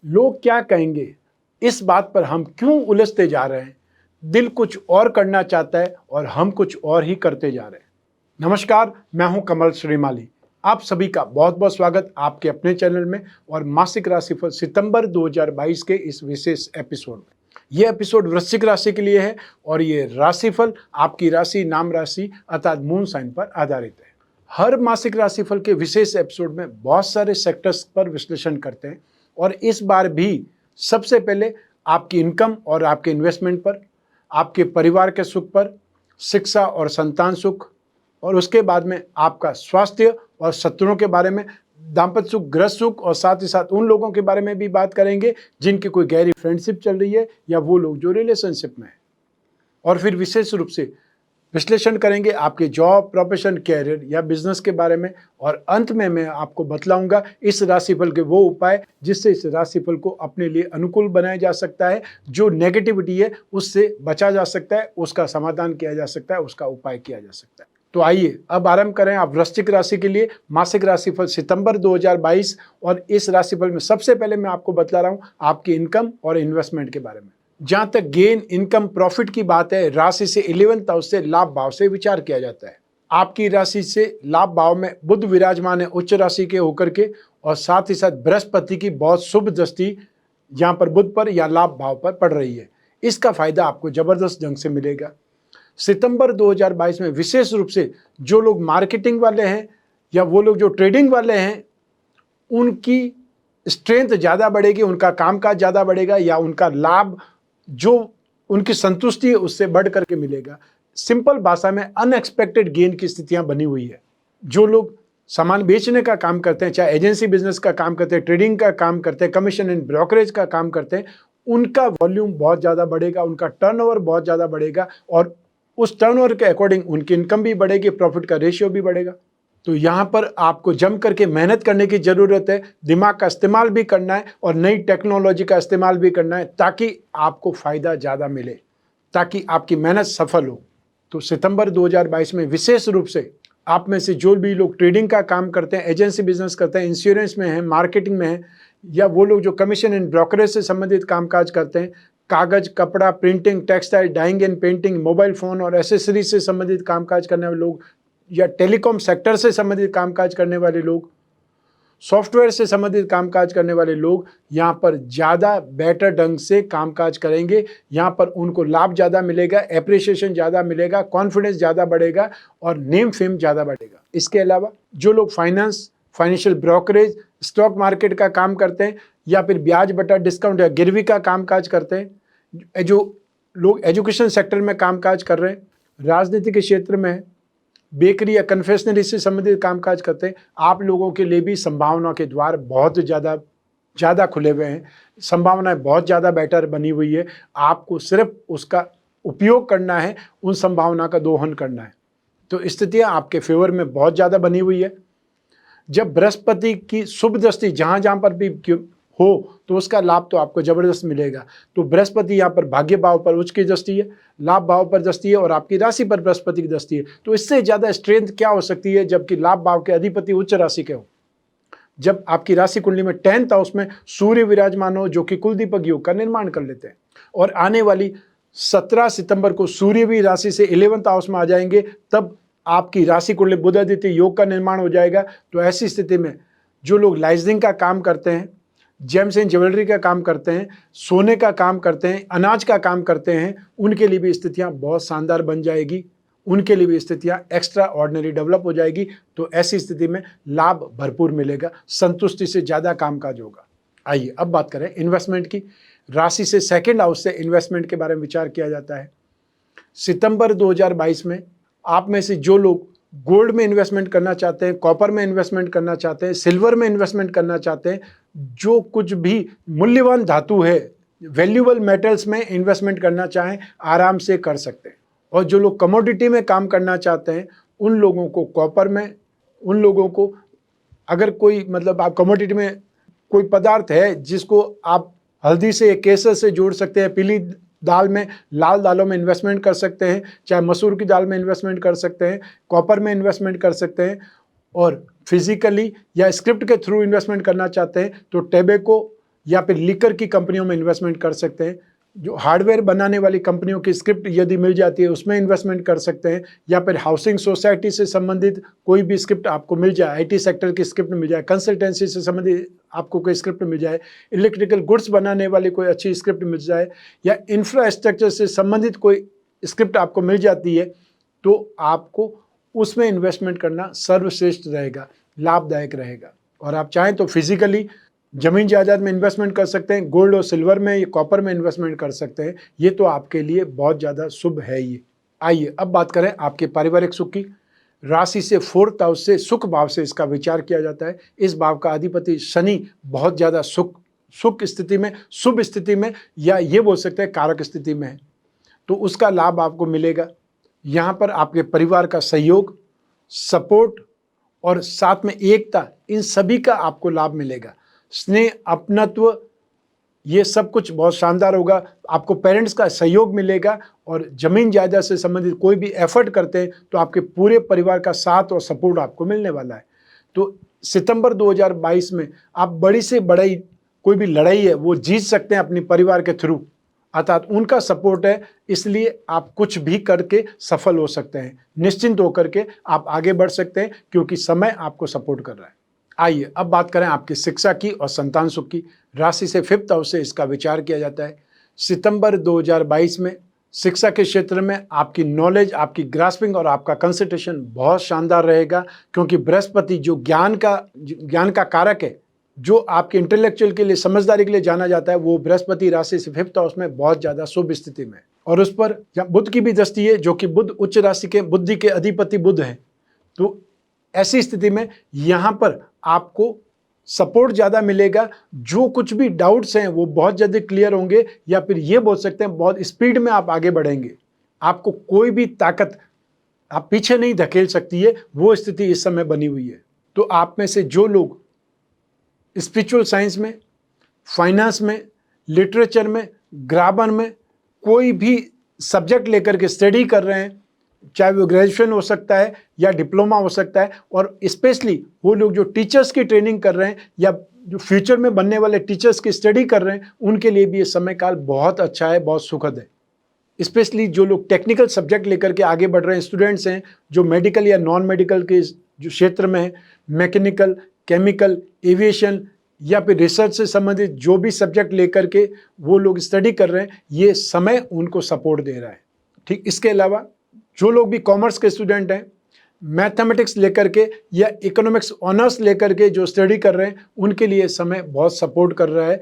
लोग क्या कहेंगे, इस बात पर हम क्यों उलझते जा रहे हैं। दिल कुछ और करना चाहता है और हम कुछ और ही करते जा रहे हैं। नमस्कार, मैं हूं कमल श्रीमाली। आप सभी का बहुत बहुत स्वागत आपके अपने चैनल में और मासिक राशिफल सितंबर 2022 के इस विशेष एपिसोड में। यह एपिसोड वृश्चिक राशि के लिए है और ये राशिफल आपकी राशि, नाम राशि अर्थात मून साइन पर आधारित है। हर मासिक राशिफल के विशेष एपिसोड में बहुत सारे सेक्टर्स पर विश्लेषण करते हैं और इस बार भी सबसे पहले आपकी इनकम और आपके इन्वेस्टमेंट पर, आपके परिवार के सुख पर, शिक्षा और संतान सुख, और उसके बाद में आपका स्वास्थ्य और शत्रुओं के बारे में, दाम्पत्य सुख, गृह सुख, और साथ ही साथ उन लोगों के बारे में भी बात करेंगे जिनकी कोई गहरी फ्रेंडशिप चल रही है या वो लोग जो रिलेशनशिप में है। और फिर विशेष रूप से विश्लेषण करेंगे आपके जॉब, प्रोफेशन, कैरियर या बिजनेस के बारे में। और अंत में मैं आपको बतलाऊंगा इस राशिफल के वो उपाय जिससे इस राशिफल को अपने लिए अनुकूल बनाया जा सकता है, जो नेगेटिविटी है उससे बचा जा सकता है, उसका समाधान किया जा सकता है, उसका उपाय किया जा सकता है। तो आइए अब आरंभ करें आप वृश्चिक राशि के लिए मासिक राशिफल सितंबर 2022। और इस राशिफल में सबसे पहले मैं आपको बतला रहा हूं आपकी इनकम और इन्वेस्टमेंट के बारे में। जहां तक गेन, इनकम, प्रॉफिट की बात है, राशि से 11th हाउस से लाभ भाव से विचार किया जाता है। आपकी राशि से लाभ भाव में बुध विराजमान है उच्च राशि के होकर के, और साथ ही साथ बृहस्पति की बहुत शुभ दृष्टि यहाँ पर बुध पर या लाभ भाव पर पड़ रही है। इसका फायदा आपको जबरदस्त ढंग से मिलेगा। सितंबर 2022 में विशेष रूप से जो लोग मार्केटिंग वाले हैं या वो लोग जो ट्रेडिंग वाले हैं, उनकी स्ट्रेंथ ज़्यादा बढ़ेगी, उनका कामकाज ज़्यादा बढ़ेगा या उनका लाभ जो उनकी संतुष्टि है उससे बढ़ करके मिलेगा। सिंपल भाषा में अनएक्सपेक्टेड गेन की स्थितियां बनी हुई है। जो लोग सामान बेचने का काम करते हैं, चाहे एजेंसी बिजनेस का काम करते हैं, ट्रेडिंग का काम करते हैं, कमीशन एंड ब्रोकरेज का काम करते हैं, उनका वॉल्यूम बहुत ज़्यादा बढ़ेगा, उनका टर्नओवर बहुत ज़्यादा बढ़ेगा और उस टर्नओवर के अकॉर्डिंग उनकी इनकम भी बढ़ेगी, प्रॉफिट का रेशियो भी बढ़ेगा। तो यहाँ पर आपको जम करके मेहनत करने की ज़रूरत है, दिमाग का इस्तेमाल भी करना है और नई टेक्नोलॉजी का इस्तेमाल भी करना है ताकि आपको फ़ायदा ज़्यादा मिले, ताकि आपकी मेहनत सफल हो। तो सितंबर 2022 में विशेष रूप से आप में से जो भी लोग ट्रेडिंग का काम करते हैं, एजेंसी बिजनेस करते हैं, इंश्योरेंस में हैं, मार्केटिंग में हैं, या वो लोग जो कमीशन एंड ब्रोकरेज से संबंधित कामकाज करते हैं, कागज़, कपड़ा, printing, textile, dyeing and painting, mobile phone और एसेसरीज से संबंधित कामकाज करने वाले लोग, या टेलीकॉम सेक्टर से संबंधित कामकाज करने वाले लोग, सॉफ्टवेयर से संबंधित कामकाज करने वाले लोग यहाँ पर ज़्यादा बेटर ढंग से कामकाज करेंगे। यहाँ पर उनको लाभ ज़्यादा मिलेगा, एप्रिसिएशन ज़्यादा मिलेगा, कॉन्फिडेंस ज़्यादा बढ़ेगा और नेम फेम ज़्यादा बढ़ेगा। इसके अलावा जो लोग finance, financial brokerage, stock market का काम करते हैं या फिर ब्याज बटा डिस्काउंट या गिरवी का कामकाज करते हैं, जो लोग एजुकेशन सेक्टर में कामकाज कर रहे हैं, राजनीति के क्षेत्र में, बेकरी या कन्फेक्शनरी से संबंधित कामकाज करते हैं, आप लोगों के लिए भी संभावना के द्वार बहुत ज़्यादा खुले हुए हैं। संभावनाएं बहुत ज़्यादा बेटर बनी हुई है। आपको सिर्फ उसका उपयोग करना है, उन संभावना का दोहन करना है। तो स्थितियां आपके फेवर में बहुत ज़्यादा बनी हुई है। जब बृहस्पति की शुभ दृष्टि जहाँ जहाँ पर भी हो तो उसका लाभ तो आपको जबरदस्त मिलेगा। तो बृहस्पति यहाँ पर भाग्य भाव पर उच्च की दृष्टि है, लाभ भाव पर दृष्टि है और आपकी राशि पर बृहस्पति की दृष्टि है। तो इससे ज़्यादा स्ट्रेंथ क्या हो सकती है जबकि लाभ भाव के अधिपति उच्च राशि के हो। जब आपकी राशि कुंडली में 10th हाउस में सूर्य विराजमान हो, जो कि कुलदीपक योग का निर्माण कर लेते हैं, और आने वाली 17 सितंबर को सूर्य भी राशि से 11th हाउस में आ जाएंगे, तब आपकी राशि कुंडली बुध आदित्य योग का निर्माण हो जाएगा। तो ऐसी स्थिति में जो लोग लाइजनिंग का काम करते हैं, जेम्स एंड ज्वेलरी का काम करते हैं, सोने का काम करते हैं, अनाज का काम करते हैं, उनके लिए भी स्थितियां बहुत शानदार बन जाएगी, उनके लिए भी स्थितियां एक्स्ट्रा ऑर्डिनरी डेवलप हो जाएगी। तो ऐसी स्थिति में लाभ भरपूर मिलेगा, संतुष्टि से ज़्यादा कामकाज होगा। आइए अब बात करें इन्वेस्टमेंट की। राशि से 2nd हाउस से इन्वेस्टमेंट के बारे में विचार किया जाता है। सितंबर 2022 में आप में से जो लोग गोल्ड में इन्वेस्टमेंट करना चाहते हैं, कॉपर में इन्वेस्टमेंट करना चाहते हैं, सिल्वर में इन्वेस्टमेंट करना चाहते हैं, जो कुछ भी मूल्यवान धातु है, वैल्यूएबल मेटल्स में इन्वेस्टमेंट करना चाहें, आराम से कर सकते हैं। और जो लोग कमोडिटी में काम करना चाहते हैं, उन लोगों को कॉपर में, उन लोगों को अगर कोई आप कमोडिटी में कोई पदार्थ है जिसको आप हल्दी से, केसर से जोड़ सकते हैं, पीली दाल में, लाल दालों में इन्वेस्टमेंट कर सकते हैं, चाहे मसूर की दाल में इन्वेस्टमेंट कर सकते हैं, कॉपर में इन्वेस्टमेंट कर सकते हैं। और फिजिकली या स्क्रिप्ट के थ्रू इन्वेस्टमेंट करना चाहते हैं तो टेबेको या फिर लिकर की कंपनियों में इन्वेस्टमेंट कर सकते हैं। जो हार्डवेयर बनाने वाली कंपनियों की स्क्रिप्ट यदि मिल जाती है उसमें इन्वेस्टमेंट कर सकते हैं, या फिर हाउसिंग सोसाइटी से संबंधित कोई भी स्क्रिप्ट आपको मिल जाए, आईटी सेक्टर की स्क्रिप्ट मिल जाए, कंसल्टेंसी से संबंधित आपको कोई स्क्रिप्ट मिल जाए, इलेक्ट्रिकल गुड्स बनाने वाली कोई अच्छी स्क्रिप्ट मिल जाए, या इंफ्रास्ट्रक्चर से संबंधित कोई स्क्रिप्ट आपको मिल जाती है, तो आपको उसमें इन्वेस्टमेंट करना सर्वश्रेष्ठ रहेगा, लाभदायक रहेगा। और आप चाहें तो फिजिकली जमीन जायदाद में इन्वेस्टमेंट कर सकते हैं, गोल्ड और सिल्वर में या कॉपर में इन्वेस्टमेंट कर सकते हैं। ये तो आपके लिए बहुत ज़्यादा शुभ है। ये आइए अब बात करें आपके पारिवारिक सुख की। राशि से 4th हाउस से सुख भाव से इसका विचार किया जाता है। इस भाव का अधिपति शनि बहुत ज़्यादा सुख स्थिति में, शुभ स्थिति में, या ये बोल सकते हैं कारक स्थिति में है, तो उसका लाभ आपको मिलेगा। यहाँ पर आपके परिवार का सहयोग, सपोर्ट और साथ में एकता, इन सभी का आपको लाभ मिलेगा। स्नेह, अपनत्व, ये सब कुछ बहुत शानदार होगा। आपको पेरेंट्स का सहयोग मिलेगा, और जमीन जायदाद से संबंधित कोई भी एफर्ट करते हैं तो आपके पूरे परिवार का साथ और सपोर्ट आपको मिलने वाला है। तो सितंबर 2022 में आप बड़ी से बड़ी कोई भी लड़ाई है वो जीत सकते हैं अपने परिवार के थ्रू, अर्थात उनका सपोर्ट है, इसलिए आप कुछ भी करके सफल हो सकते हैं। निश्चिंत होकर के आप आगे बढ़ सकते हैं क्योंकि समय आपको सपोर्ट कर रहा है। आइए अब बात करें आपकी शिक्षा की और संतान सुख की। राशि से 5th हाउस से इसका विचार किया जाता है। सितंबर 2022 में शिक्षा के क्षेत्र में आपकी नॉलेज, आपकी ग्रास्पिंग और आपका कंसंट्रेशन बहुत शानदार रहेगा, क्योंकि बृहस्पति जो ज्ञान का कारक है, जो आपके इंटेलेक्चुअल के लिए, समझदारी के लिए जाना जाता है, वो बृहस्पति राशि से 5th हाउस में बहुत ज़्यादा शुभ स्थिति में, और उस पर बुध की भी दृष्टि है, जो कि बुध उच्च राशि के, बुद्धि के अधिपति बुध है। तो ऐसी स्थिति में यहाँ पर आपको सपोर्ट ज़्यादा मिलेगा। जो कुछ भी डाउट्स हैं वो बहुत जल्दी क्लियर होंगे, या फिर ये बोल सकते हैं बहुत स्पीड में आप आगे बढ़ेंगे। आपको कोई भी ताकत आप पीछे नहीं धकेल सकती है, वो स्थिति इस समय बनी हुई है। तो आप में से जो लोग स्पिरिचुअल साइंस में, फाइनेंस में, लिटरेचर में, ग्रामर में कोई भी सब्जेक्ट लेकर के स्टडी कर रहे हैं, चाहे वो ग्रेजुएशन हो सकता है या डिप्लोमा हो सकता है, और स्पेशली वो लोग जो टीचर्स की ट्रेनिंग कर रहे हैं या जो फ्यूचर में बनने वाले टीचर्स की स्टडी कर रहे हैं, उनके लिए भी ये समय काल बहुत अच्छा है, बहुत सुखद है। स्पेशली जो लोग टेक्निकल सब्जेक्ट लेकर के आगे बढ़ रहे हैं, स्टूडेंट्स हैं जो मेडिकल या नॉन मेडिकल के जो क्षेत्र में है, मैकेनिकल, केमिकल, एविएशन या फिर रिसर्च से संबंधित जो भी सब्जेक्ट लेकर के वो लोग स्टडी कर रहे हैं, ये समय उनको सपोर्ट दे रहा है। ठीक, इसके अलावा जो लोग भी कॉमर्स के स्टूडेंट हैं, मैथमेटिक्स लेकर के या इकोनॉमिक्स ऑनर्स लेकर के जो स्टडी कर रहे हैं, उनके लिए समय बहुत सपोर्ट कर रहा है।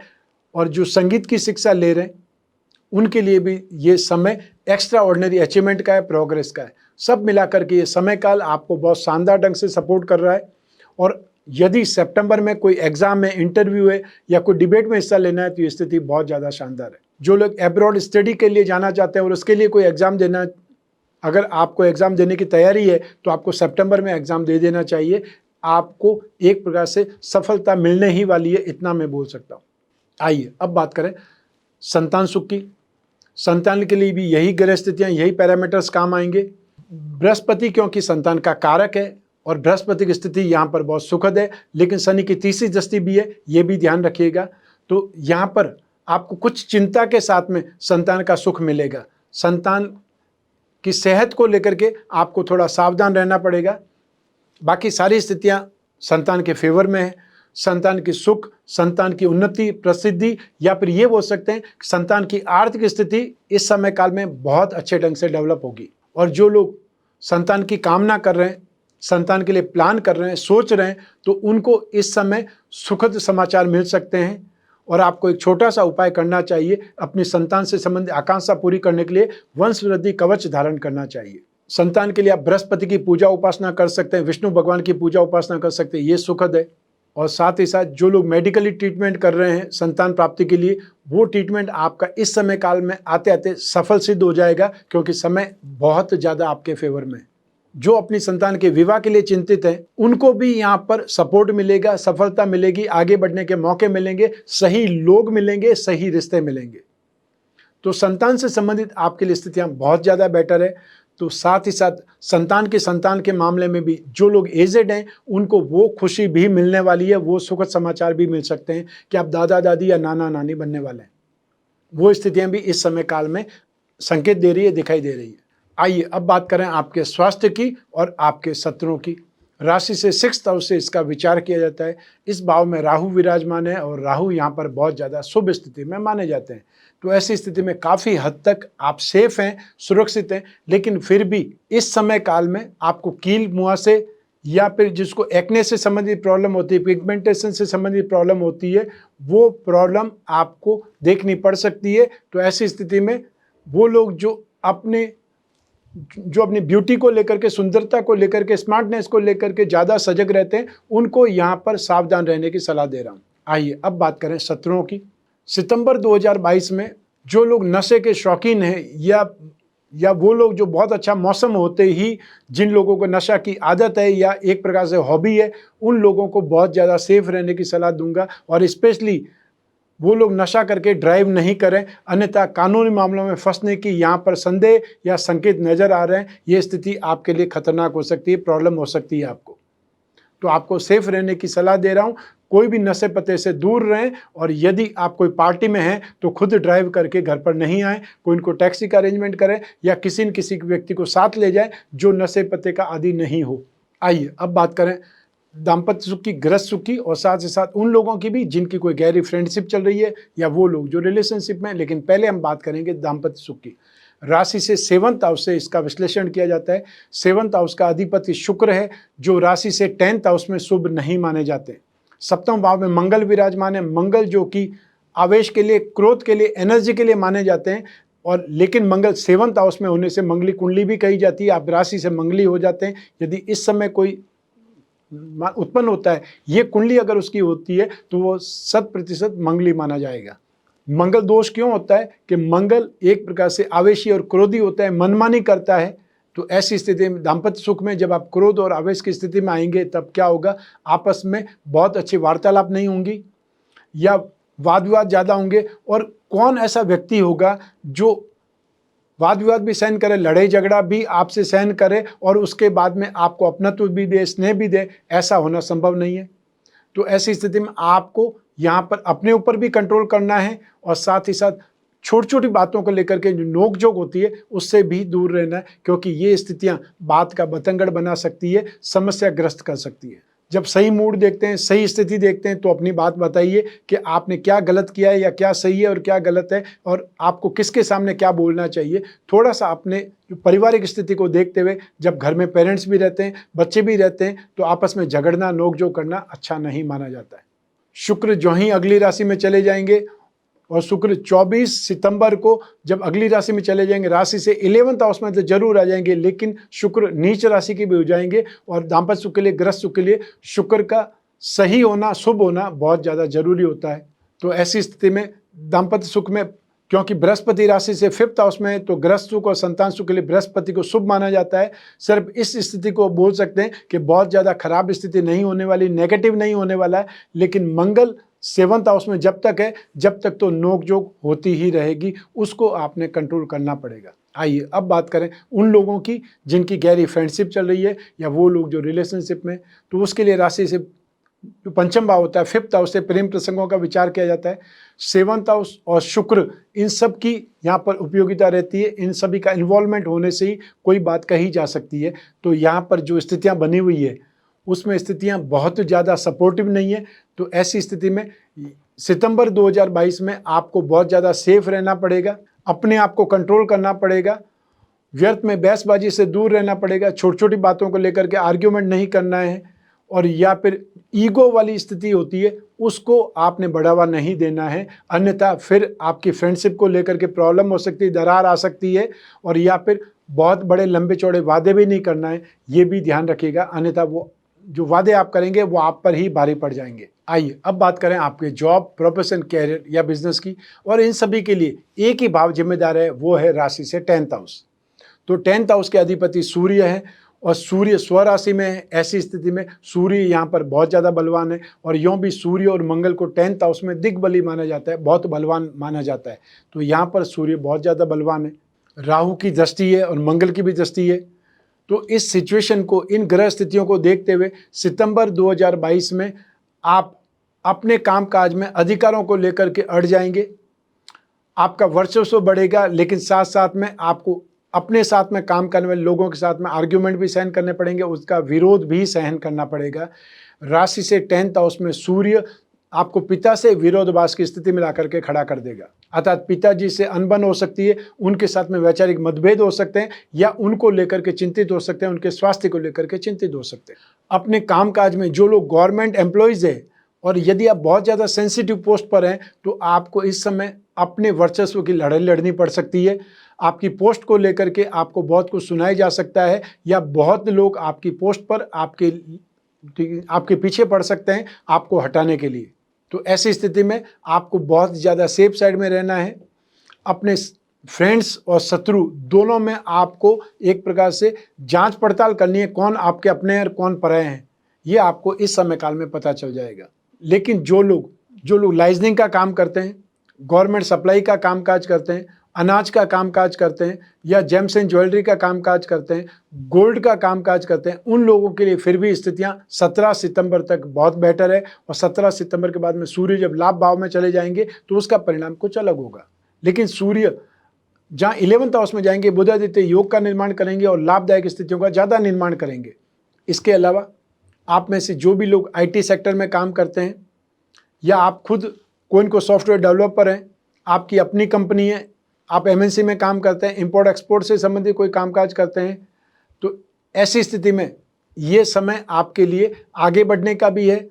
और जो संगीत की शिक्षा ले रहे हैं, उनके लिए भी ये समय एक्स्ट्रा ऑर्डिनरी अचीवमेंट का है, प्रोग्रेस का है। सब मिलाकर के ये समय काल आपको बहुत शानदार ढंग से सपोर्ट कर रहा है। और यदि सितंबर में कोई एग्जाम है, इंटरव्यू है या कोई डिबेट में हिस्सा लेना है, तो ये स्थिति बहुत ज़्यादा शानदार है। जो लोग एब्रॉड स्टडी के लिए जाना चाहते हैं और उसके लिए कोई एग्जाम देना, अगर आपको एग्ज़ाम देने की तैयारी है तो आपको सितंबर में एग्ज़ाम दे देना चाहिए। आपको एक प्रकार से सफलता मिलने ही वाली है, इतना मैं बोल सकता हूँ। आइए अब बात करें संतान सुख की। संतान के लिए भी यही ग्रह स्थितियाँ, यही पैरामीटर्स काम आएंगे। बृहस्पति क्योंकि संतान का कारक है और बृहस्पति की स्थिति यहाँ पर बहुत सुखद है, लेकिन शनि की तीसरी दृष्टि भी है, ये भी ध्यान रखिएगा। तो यहाँ पर आपको कुछ चिंता के साथ में संतान का सुख मिलेगा। संतान की सेहत को लेकर के आपको थोड़ा सावधान रहना पड़ेगा। बाकी सारी स्थितियां संतान के फेवर में है। संतान की सुख, संतान की उन्नति, प्रसिद्धि, या फिर ये बोल सकते हैं संतान की आर्थिक स्थिति इस समय काल में बहुत अच्छे ढंग से डेवलप होगी। और जो लोग संतान की कामना कर रहे हैं, संतान के लिए प्लान कर रहे हैं, सोच रहे हैं, तो उनको इस समय सुखद समाचार मिल सकते हैं। और आपको एक छोटा सा उपाय करना चाहिए, अपनी संतान से संबंधित आकांक्षा पूरी करने के लिए वंश वृद्धि कवच धारण करना चाहिए। संतान के लिए आप बृहस्पति की पूजा उपासना कर सकते हैं, विष्णु भगवान की पूजा उपासना कर सकते हैं, ये सुखद है। और साथ ही साथ जो लोग मेडिकली ट्रीटमेंट कर रहे हैं संतान प्राप्ति के लिए, वो ट्रीटमेंट आपका इस समय काल में आते आते सफल सिद्ध हो जाएगा, क्योंकि समय बहुत ज़्यादा आपके फेवर में है। जो अपनी संतान के विवाह के लिए चिंतित हैं, उनको भी यहाँ पर सपोर्ट मिलेगा, सफलता मिलेगी, आगे बढ़ने के मौके मिलेंगे, सही लोग मिलेंगे, सही रिश्ते मिलेंगे। तो संतान से संबंधित आपके लिए स्थितियाँ बहुत ज़्यादा बेटर है। तो साथ ही साथ संतान के मामले में भी जो लोग एजेड हैं उनको वो खुशी भी मिलने वाली है, वो सुखद समाचार भी मिल सकते हैं कि आप दादा दादी या नाना नानी बनने वाले हैं। वो स्थितियां भी इस समय काल में संकेत दे रही है, दिखाई दे रही है। आइए अब बात करें आपके स्वास्थ्य की और आपके शत्रुओं की। राशि से 6th हाउस से इसका विचार किया जाता है। इस भाव में राहु विराजमान है और राहु यहाँ पर बहुत ज़्यादा शुभ स्थिति में माने जाते हैं। तो ऐसी स्थिति में काफ़ी हद तक आप सेफ हैं, सुरक्षित हैं, लेकिन फिर भी इस समय काल में आपको कील मुहासे या फिर जिसको एक्ने से संबंधित प्रॉब्लम होती है, पिगमेंटेशन से संबंधित प्रॉब्लम होती है, वो प्रॉब्लम आपको देखनी पड़ सकती है। तो ऐसी स्थिति में वो लोग जो अपनी ब्यूटी को लेकर के, सुंदरता को लेकर के, स्मार्टनेस को लेकर के ज़्यादा सजग रहते हैं, उनको यहाँ पर सावधान रहने की सलाह दे रहा हूँ। आइए अब बात करें शत्रुओं की। सितंबर 2022 में जो लोग नशे के शौकीन हैं या वो लोग जो बहुत अच्छा मौसम होते ही जिन लोगों को नशा की आदत है या एक प्रकार से हॉबी है, उन लोगों को बहुत ज़्यादा सेफ रहने की सलाह दूंगा। और स्पेशली वो लोग नशा करके ड्राइव नहीं करें, अन्यथा कानूनी मामलों में फंसने की यहाँ पर संदेह या संकेत नज़र आ रहे हैं। ये स्थिति आपके लिए खतरनाक हो सकती है, प्रॉब्लम हो सकती है आपको। तो आपको सेफ रहने की सलाह दे रहा हूँ। कोई भी नशे पते से दूर रहें और यदि आप कोई पार्टी में हैं तो खुद ड्राइव करके घर पर नहीं आएँ, कोई इनको टैक्सी का अरेंजमेंट करें या किसी न किसी व्यक्ति को साथ ले जाएं जो नशे पते का आदी नहीं हो। आइए अब बात करें दाम्पत्य सुख की, गृहस्थ सुख की और साथ ही साथ उन लोगों की भी जिनकी कोई गहरी फ्रेंडशिप चल रही है या वो लोग जो रिलेशनशिप में। लेकिन पहले हम बात करेंगे दाम्पत्य सुख की। राशि से 7th हाउस से इसका विश्लेषण किया जाता है। 7th हाउस का अधिपति शुक्र है जो राशि से 10th हाउस में शुभ नहीं माने जाते। 7वें भाव में मंगल विराजमान है। मंगल जो कि आवेश के लिए, क्रोध के लिए, एनर्जी के लिए माने जाते हैं। और लेकिन मंगल 7th हाउस में होने से मंगली कुंडली भी कही जाती है। आप राशि से मंगली हो जाते हैं। यदि इस समय कोई उत्पन्न होता है, ये कुंडली अगर उसकी होती है तो वो 100% मंगली माना जाएगा। मंगल दोष क्यों होता है कि मंगल एक प्रकार से आवेशी और क्रोधी होता है, मनमानी करता है। तो ऐसी स्थिति में दाम्पत्य सुख में जब आप क्रोध और आवेश की स्थिति में आएंगे तब क्या होगा, आपस में बहुत अच्छी वार्तालाप नहीं होंगी या वाद विवाद ज़्यादा होंगे। और कौन ऐसा व्यक्ति होगा जो वाद विवाद भी सहन करे, लड़ाई झगड़ा भी आपसे सहन करे और उसके बाद में आपको अपनत्व भी दे, स्नेह भी दे? ऐसा होना संभव नहीं है। तो ऐसी स्थिति में आपको यहाँ पर अपने ऊपर भी कंट्रोल करना है और साथ ही साथ छोटी छोटी बातों को लेकर के जो नोकझोंक होती है उससे भी दूर रहना है, क्योंकि ये स्थितियाँ बात का बतंगड़ बना सकती है, समस्याग्रस्त कर सकती है। जब सही मूड देखते हैं, सही स्थिति देखते हैं तो अपनी बात बताइए कि आपने क्या गलत किया है या क्या सही है और क्या गलत है और आपको किसके सामने क्या बोलना चाहिए। थोड़ा सा अपने जो पारिवारिक स्थिति को देखते हुए, जब घर में पेरेंट्स भी रहते हैं, बच्चे भी रहते हैं, तो आपस में झगड़ना, नोकझोंक करना अच्छा नहीं माना जाता है। शुक्र जो ही अगली राशि में चले जाएंगे और शुक्र 24 सितंबर को जब अगली राशि में चले जाएंगे, राशि से 11th हाउस में तो जरूर आ जाएंगे, लेकिन शुक्र नीच राशि के भी हो जाएंगे। और दाम्पत्य सुख के लिए, गृहस्थ सुख के लिए शुक्र का सही होना, शुभ होना बहुत ज़्यादा जरूरी होता है। तो ऐसी स्थिति में दाम्पत्य सुख में, क्योंकि बृहस्पति राशि से 5th हाउस में है, तो गृहस्थ सुख और संतान सुख के लिए बृहस्पति को शुभ माना जाता है। सिर्फ इस स्थिति को बोल सकते हैं कि बहुत ज़्यादा खराब स्थिति नहीं होने वाली, नेगेटिव नहीं होने वाला है। लेकिन मंगल 7th हाउस में जब तक है, जब तक तो नोकझोंक होती ही रहेगी, उसको आपने कंट्रोल करना पड़ेगा। आइए अब बात करें उन लोगों की जिनकी गहरी फ्रेंडशिप चल रही है या वो लोग जो रिलेशनशिप में, तो उसके लिए राशि से जो 5th भाव होता है, 5th हाउस से प्रेम प्रसंगों का विचार किया जाता है। 7th हाउस और शुक्र, इन सब की यहाँ पर उपयोगिता रहती है। इन सभी का इन्वॉल्वमेंट होने से ही कोई बात कही जा सकती है। तो यहाँ पर जो स्थितियाँ बनी हुई है उसमें स्थितियाँ बहुत ज़्यादा सपोर्टिव नहीं है। तो ऐसी स्थिति में सितंबर 2022 में आपको बहुत ज़्यादा सेफ रहना पड़ेगा, अपने आप को कंट्रोल करना पड़ेगा, व्यर्थ में बहसबाजी से दूर रहना पड़ेगा, छोटी छोटी बातों को लेकर के आर्ग्यूमेंट नहीं करना है, और या फिर ईगो वाली स्थिति होती है उसको आपने बढ़ावा नहीं देना है, अन्यथा फिर आपकी फ्रेंडशिप को लेकर के प्रॉब्लम हो सकती है, दरार आ सकती है। और या फिर बहुत बड़े लंबे चौड़े वादे भी नहीं करना है, ये भी ध्यान रखिएगा, अन्यथा वो जो वादे आप करेंगे वो आप पर ही भारी पड़ जाएंगे। आइए अब बात करें आपके जॉब, प्रोफेशन, कैरियर या बिजनेस की। और इन सभी के लिए एक ही भाव जिम्मेदार है, वो है राशि से 10th हाउस। तो 10th हाउस के अधिपति सूर्य है और सूर्य स्वराशि में है। ऐसी स्थिति में सूर्य यहाँ पर बहुत ज़्यादा बलवान है और यूँ भी सूर्य और मंगल को 10th हाउस में दिग्बली माना जाता है, बहुत बलवान माना जाता है। तो यहाँ पर सूर्य बहुत ज़्यादा बलवान है। राहु की दृष्टि है और मंगल की भी दृष्टि है। तो इस सिचुएशन को, इन ग्रह स्थितियों को देखते हुए सितंबर 2022 में आप अपने कामकाज में अधिकारों को लेकर के अड़ जाएंगे। आपका वर्चस्व बढ़ेगा, लेकिन साथ साथ में आपको अपने साथ में काम करने वाले लोगों के साथ में आर्ग्यूमेंट भी सहन करने पड़ेंगे, उसका विरोध भी सहन करना पड़ेगा। राशि से 10th हाउस में सूर्य आपको पिता से विरोधाभास की स्थिति में लाकर के खड़ा कर देगा, अर्थात पिताजी से अनबन हो सकती है, उनके साथ में वैचारिक मतभेद हो सकते हैं, या उनको लेकर के चिंतित हो सकते हैं, उनके स्वास्थ्य को लेकर के चिंतित हो सकते हैं। अपने कामकाज में जो लोग गवर्नमेंट एम्प्लॉयज है और यदि आप बहुत ज़्यादा सेंसिटिव पोस्ट पर हैं, तो आपको इस समय अपने वर्चस्व की लड़ाई लड़नी पड़ सकती है। आपकी पोस्ट को लेकर के आपको बहुत कुछ सुनाया जा सकता है, या बहुत लोग आपकी पोस्ट पर आपके पीछे पड़ सकते हैं आपको हटाने के लिए। तो ऐसी स्थिति में आपको बहुत ज़्यादा सेफ साइड में रहना है। अपने फ्रेंड्स और शत्रु दोनों में आपको एक प्रकार से जांच पड़ताल करनी है, कौन आपके अपने हैं और कौन पराये हैं, ये आपको इस समय काल में पता चल जाएगा। लेकिन जो लोग लाइजनिंग का काम करते हैं, गवर्नमेंट सप्लाई का कामकाज करते हैं, अनाज का कामकाज करते हैं, या जेम्स एंड ज्वेलरी का कामकाज करते हैं, गोल्ड का कामकाज करते हैं, उन लोगों के लिए फिर भी स्थितियां 17 सितंबर तक बहुत बेटर है। और 17 सितंबर के बाद में सूर्य जब लाभ भाव में चले जाएंगे तो उसका परिणाम कुछ अलग होगा। लेकिन सूर्य जहाँ 11th हाउस में जाएंगे, बुधादित्य योग का निर्माण करेंगे और लाभदायक स्थितियों का ज़्यादा निर्माण करेंगे। इसके अलावा आप में से जो भी लोग IT सेक्टर में काम करते हैं, या आप खुद कोई को सॉफ्टवेयर डेवलपर हैं, आपकी अपनी कंपनी है, आप MNC में काम करते हैं, इंपोर्ट एक्सपोर्ट से संबंधित कोई कामकाज करते हैं, तो ऐसी स्थिति में ये समय आपके लिए आगे बढ़ने का भी है,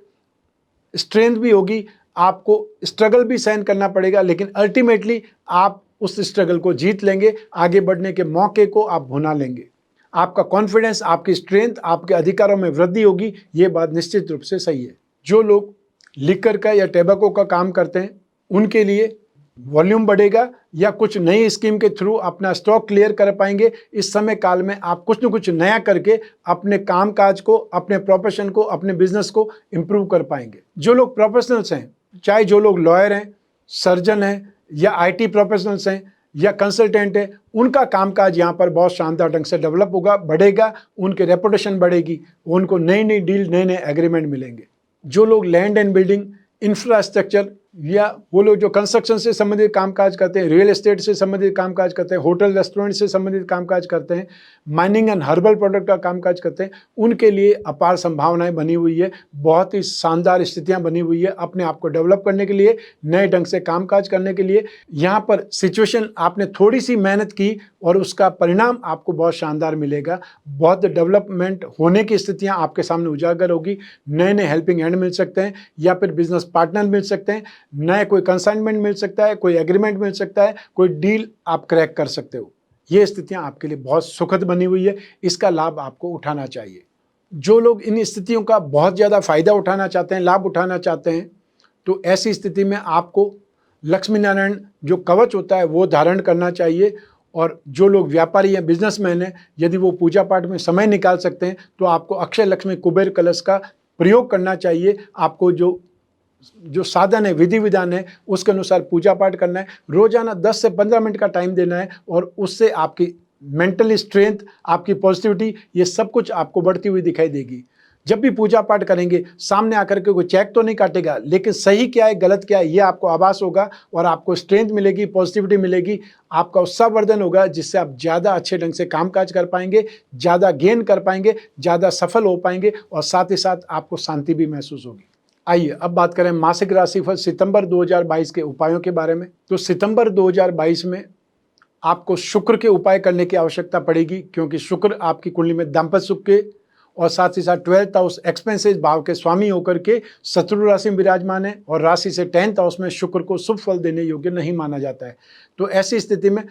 स्ट्रेंथ भी होगी, आपको स्ट्रगल भी सहन करना पड़ेगा, लेकिन अल्टीमेटली आप उस स्ट्रगल को जीत लेंगे, आगे बढ़ने के मौके को आप भुना लेंगे। आपका कॉन्फिडेंस, आपकी स्ट्रेंथ, आपके अधिकारों में वृद्धि होगी, ये बात निश्चित रूप से सही है। जो लोग लिकर का या टैबाको का काम करते हैं, उनके लिए वॉल्यूम बढ़ेगा, या कुछ नई स्कीम के थ्रू अपना स्टॉक क्लियर कर पाएंगे। इस समय काल में आप कुछ न कुछ नया करके अपने कामकाज को, अपने प्रोफेशन को, अपने बिजनेस को इम्प्रूव कर पाएंगे। जो लोग प्रोफेशनल्स हैं, चाहे जो लोग लॉयर हैं, सर्जन हैं, या IT प्रोफेशनल्स हैं, या कंसल्टेंट है, उनका कामकाज यहाँ पर बहुत शानदार ढंग से डेवलप होगा, बढ़ेगा, उनकी रेपुटेशन बढ़ेगी, उनको नई नई डील, नए नए एग्रीमेंट मिलेंगे। जो लोग लैंड एंड बिल्डिंग, इंफ्रास्ट्रक्चर, या वो लोग जो कंस्ट्रक्शन से संबंधित कामकाज करते हैं, रियल एस्टेट से संबंधित कामकाज करते हैं, होटल रेस्टोरेंट से संबंधित कामकाज करते हैं, माइनिंग एंड हर्बल प्रोडक्ट का कामकाज करते हैं, उनके लिए अपार संभावनाएं बनी हुई है, बहुत ही शानदार स्थितियां बनी हुई है अपने आप को डेवलप करने के लिए, नए ढंग से कामकाज करने के लिए। यहाँ पर सिचुएशन, आपने थोड़ी सी मेहनत की और उसका परिणाम आपको बहुत शानदार मिलेगा। बहुत डेवलपमेंट होने की स्थितियाँ आपके सामने उजागर होगी, नए नए हेल्पिंग हैंड मिल सकते हैं, या फिर बिजनेस पार्टनर मिल सकते हैं, नए कोई कंसाइनमेंट मिल सकता है, कोई एग्रीमेंट मिल सकता है, कोई डील आप क्रैक कर सकते हो। ये स्थितियां आपके लिए बहुत सुखद बनी हुई है, इसका लाभ आपको उठाना चाहिए। जो लोग इन स्थितियों का बहुत ज़्यादा फायदा उठाना चाहते हैं, लाभ उठाना चाहते हैं, तो ऐसी स्थिति में आपको लक्ष्मी नारायण जो कवच होता है वो धारण करना चाहिए। और जो लोग व्यापारी हैं, बिजनेसमैन हैं, यदि वो पूजा पाठ में समय निकाल सकते हैं तो आपको अक्षय लक्ष्मी कुबेर कलश का प्रयोग करना चाहिए। आपको जो साधन है, विधि विधान है, उसके अनुसार पूजा पाठ करना है। रोजाना 10 से 15 मिनट का टाइम देना है, और उससे आपकी मेंटल स्ट्रेंथ, आपकी पॉजिटिविटी, ये सब कुछ आपको बढ़ती हुई दिखाई देगी। जब भी पूजा पाठ करेंगे, सामने आकर के कोई चेक तो नहीं काटेगा, लेकिन सही क्या है, गलत क्या है, ये आपको आभास होगा, और आपको स्ट्रेंथ मिलेगी, पॉजिटिविटी मिलेगी, आपका उत्साहवर्धन होगा, जिससे आप ज़्यादा अच्छे ढंग से कामकाज कर पाएंगे, ज़्यादा गेन कर पाएंगे, ज़्यादा सफल हो पाएंगे, और साथ ही साथ आपको शांति भी महसूस होगी। आइए अब बात करें मासिक राशिफल सितंबर 2022 के उपायों के बारे में। तो सितंबर 2022 में आपको शुक्र के उपाय करने की आवश्यकता पड़ेगी, क्योंकि शुक्र आपकी कुंडली में दाम्पत्य सुख के और साथ ही साथ 12th हाउस एक्सपेंसेस भाव के स्वामी होकर के शत्रु राशि में विराजमान है, और राशि से 10th हाउस में शुक्र को शुभ फल देने योग्य नहीं माना जाता है। तो ऐसी स्थिति में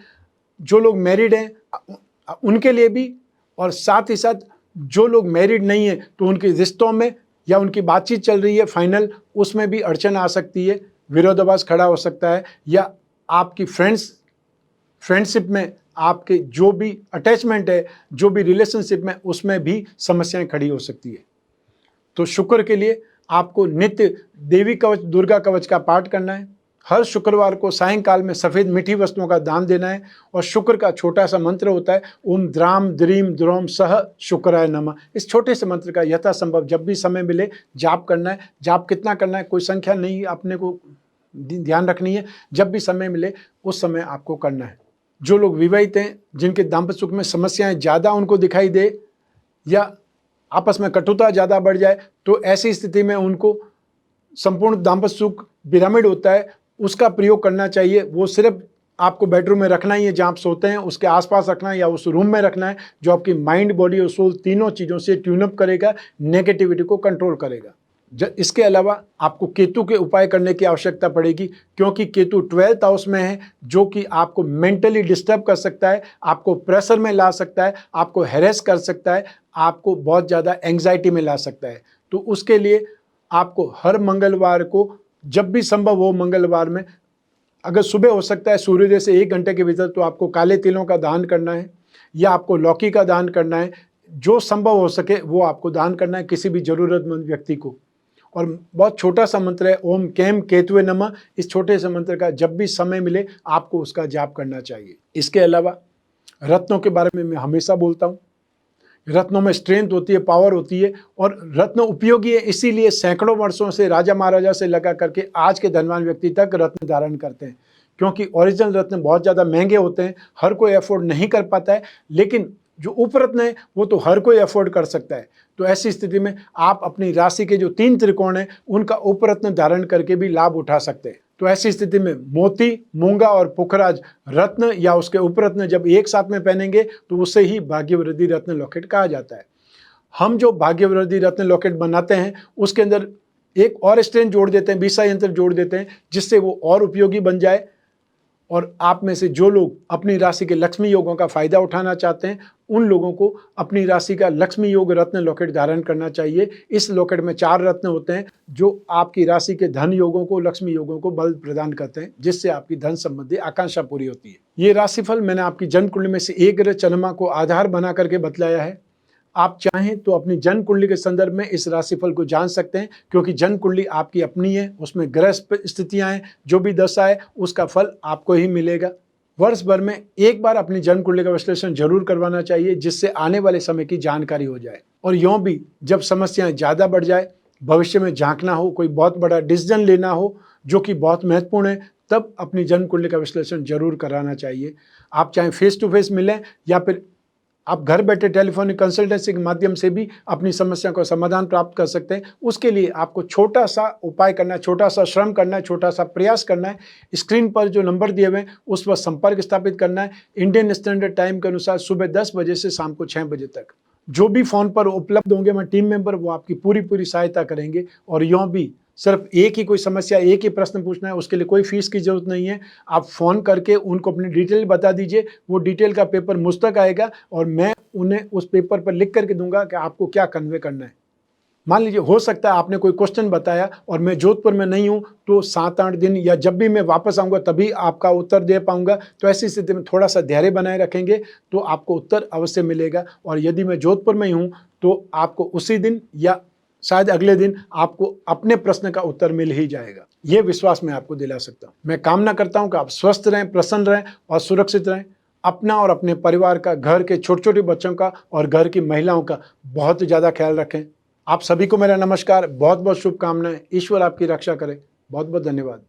जो लोग मैरिड हैं उनके लिए भी, और साथ ही साथ जो लोग मैरिड नहीं है तो उनके रिश्तों में या उनकी बातचीत चल रही है फाइनल, उसमें भी अड़चन आ सकती है, विरोधाभास खड़ा हो सकता है, या आपकी फ्रेंडशिप में आपके जो भी अटैचमेंट है, जो भी रिलेशनशिप में, उसमें भी समस्याएं खड़ी हो सकती है। तो शुक्र के लिए आपको नित्य देवी कवच, दुर्गा कवच का पाठ करना है। हर शुक्रवार को सायंकाल में सफ़ेद मीठी वस्तुओं का दान देना है। और शुक्र का छोटा सा मंत्र होता है, ओम द्राम द्रीम द्रोम सह शुक्राय नमः। इस छोटे से मंत्र का यथासंभव जब भी समय मिले जाप करना है। जाप कितना करना है कोई संख्या नहीं अपने को ध्यान रखनी है, जब भी समय मिले उस समय आपको करना है। जो लोग विवाहित हैं, जिनके दाम्पत्य सुख में समस्याएं ज़्यादा उनको दिखाई दे या आपस में कटुता ज़्यादा बढ़ जाए, तो ऐसी स्थिति में उनको संपूर्ण दाम्पत्य सुख पिरामिड होता है उसका प्रयोग करना चाहिए। वो सिर्फ आपको बेडरूम में रखना ही है, जहाँ आप सोते हैं उसके आसपास रखना है या उस रूम में रखना है, जो आपकी माइंड बॉडी और सोल तीनों चीज़ों से ट्यूनअप करेगा, नेगेटिविटी को कंट्रोल करेगा। इसके अलावा आपको केतु के उपाय करने की आवश्यकता पड़ेगी, क्योंकि केतु 12th हाउस में है, जो कि आपको मेंटली डिस्टर्ब कर सकता है, आपको प्रेशर में ला सकता है, आपको हैरेस कर सकता है, आपको बहुत ज़्यादा एंग्जाइटी में ला सकता है। तो उसके लिए आपको हर मंगलवार को, जब भी संभव हो मंगलवार में, अगर सुबह हो सकता है सूर्योदय से 1 घंटे के भीतर, तो आपको काले तिलों का दान करना है या आपको लौकी का दान करना है। जो संभव हो सके वो आपको दान करना है किसी भी ज़रूरतमंद व्यक्ति को। और बहुत छोटा सा मंत्र है, ओम कैम केतुवे नमः। इस छोटे से मंत्र का जब भी समय मिले आपको उसका जाप करना चाहिए। इसके अलावा रत्नों के बारे में मैं हमेशा बोलता हूँ। रत्नों में स्ट्रेंथ होती है, पावर होती है, और रत्न उपयोगी है, इसीलिए सैकड़ों वर्षों से राजा महाराजा से लगा करके आज के धनवान व्यक्ति तक रत्न धारण करते हैं। क्योंकि ओरिजिनल रत्न बहुत ज़्यादा महंगे होते हैं, हर कोई अफोर्ड नहीं कर पाता है, लेकिन जो उपरत्न है वो तो हर कोई अफोर्ड कर सकता है। तो ऐसी स्थिति में आप अपनी राशि के जो 3 त्रिकोण हैं उनका उपरत्न धारण करके भी लाभ उठा सकते हैं। तो ऐसी स्थिति में मोती, मूंगा और पुखराज रत्न या उसके उपरत्न जब एक साथ में पहनेंगे तो उसे ही भाग्यवृद्धि रत्न लॉकेट कहा जाता है। हम जो भाग्यवृद्धि रत्न लॉकेट बनाते हैं उसके अंदर एक और स्ट्रेन जोड़ देते हैं, बीसा यंत्र जोड़ देते हैं, जिससे वो और उपयोगी बन जाए। और आप में से जो लोग अपनी राशि के लक्ष्मी योगों का फायदा उठाना चाहते हैं, उन लोगों को अपनी राशि का लक्ष्मी योग रत्न लॉकेट धारण करना चाहिए। इस लॉकेट में 4 रत्न होते हैं जो आपकी राशि के धन योगों को, लक्ष्मी योगों को बल प्रदान करते हैं, जिससे आपकी धन संबंधी आकांक्षा पूरी होती है। ये राशिफल मैंने आपकी जन्म कुंडली में से एक ग्रह चंद्रमा को आधार बना करके बतलाया है। आप चाहें तो अपनी जन्म कुंडली के संदर्भ में इस राशिफल को जान सकते हैं, क्योंकि जन्म कुंडली आपकी अपनी है, उसमें ग्रह स्थितियां हैं, जो भी दशा है उसका फल आपको ही मिलेगा। वर्ष भर में एक बार अपनी जन्म कुंडली का विश्लेषण जरूर करवाना चाहिए, जिससे आने वाले समय की जानकारी हो जाए। और यूं भी जब समस्याएं ज़्यादा बढ़ जाए, भविष्य में झांकना हो, कोई बहुत बड़ा डिसीजन लेना हो जो कि बहुत महत्वपूर्ण है, तब अपनी जन्म कुंडली का विश्लेषण जरूर कराना चाहिए। आप चाहे फेस टू फेस मिलें या फिर आप घर बैठे टेलीफोनिक कंसल्टेंसी के माध्यम से भी अपनी समस्या का समाधान प्राप्त कर सकते हैं। उसके लिए आपको छोटा सा उपाय करना है, छोटा सा श्रम करना है, छोटा सा प्रयास करना है। स्क्रीन पर जो नंबर दिए हुए हैं उस पर संपर्क स्थापित करना है। इंडियन स्टैंडर्ड टाइम के अनुसार सुबह 10 बजे से शाम को 6 बजे तक जो भी फ़ोन पर उपलब्ध होंगे मैं टीम मेंबर, वो आपकी पूरी सहायता करेंगे। और यूँ भी सिर्फ एक ही कोई समस्या, एक ही प्रश्न पूछना है, उसके लिए कोई फीस की जरूरत नहीं है। आप फ़ोन करके उनको अपनी डिटेल बता दीजिए, वो डिटेल का पेपर मुझ तक आएगा और मैं उन्हें उस पेपर पर लिख करके दूंगा कि आपको क्या कन्वे करना है। मान लीजिए हो सकता है आपने कोई क्वेश्चन बताया और मैं जोधपुर में नहीं हूँ, तो 7-8 दिन या जब भी मैं वापस आऊँगा तभी आपका उत्तर दे पाऊँगा। तो ऐसी स्थिति में थोड़ा सा धैर्य बनाए रखेंगे तो आपको उत्तर अवश्य मिलेगा। और यदि मैं जोधपुर में ही हूँ तो आपको उसी दिन या शायद अगले दिन आपको अपने प्रश्न का उत्तर मिल ही जाएगा। ये विश्वास मैं आपको दिला सकता हूँ। मैं कामना करता हूँ कि आप स्वस्थ रहें, प्रसन्न रहें और सुरक्षित रहें। अपना और अपने परिवार का, घर के छोटे छोटे बच्चों का और घर की महिलाओं का बहुत ज़्यादा ख्याल रखें। आप सभी को मेरा नमस्कार, बहुत बहुत शुभकामनाएं। ईश्वर आपकी रक्षा करे। बहुत बहुत धन्यवाद।